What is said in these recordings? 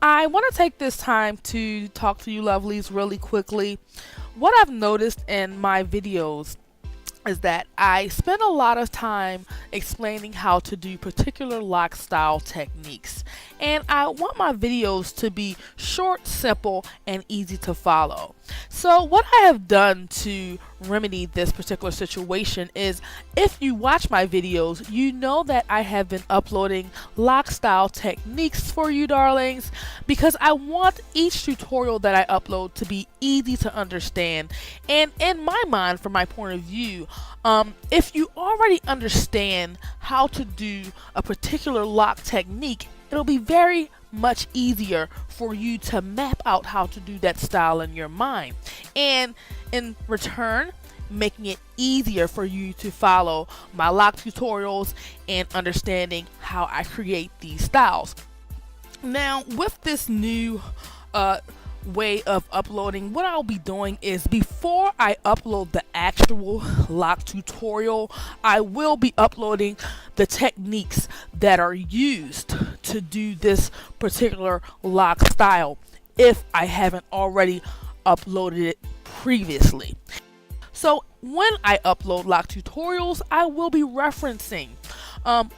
I want to take this time to talk to you lovelies really quickly. What I've noticed in my videos is that I spend a lot of time explaining how to do particular lock style techniques. And I want my videos to be short, simple, and easy to follow. So what I have done to remedy this particular situation is, if you watch my videos, you know that I have been uploading lock style techniques for you darlings, because I want each tutorial that I upload to be easy to understand. And in my mind, from my point of view, if you already understand how to do a particular lock technique, it'll be very much easier for you to map out how to do that style in your mind, and in return making it easier for you to follow my lock tutorials and understanding how I create these styles. Now, with this new way of uploading, what I'll be doing is, before I upload the actual lock tutorial, I will be uploading the techniques that are used to do this particular lock style, if I haven't already uploaded it previously. So when I upload lock tutorials, I will be referencing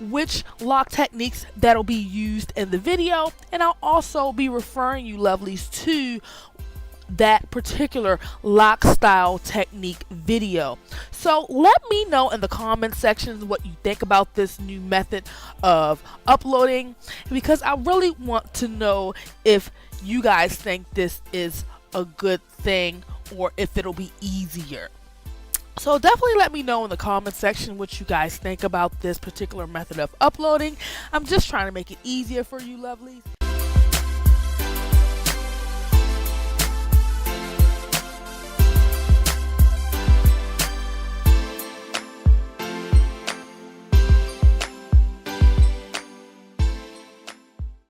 which lock techniques that'll be used in the video, and I'll also be referring you lovelies to that particular lock style technique video. So let me know in the comment sections what you think about this new method of uploading, because I really want to know if you guys think this is a good thing or if it'll be easier. So definitely let me know in the comment section what you guys think about this particular method of uploading. I'm just trying to make it easier for you lovelies.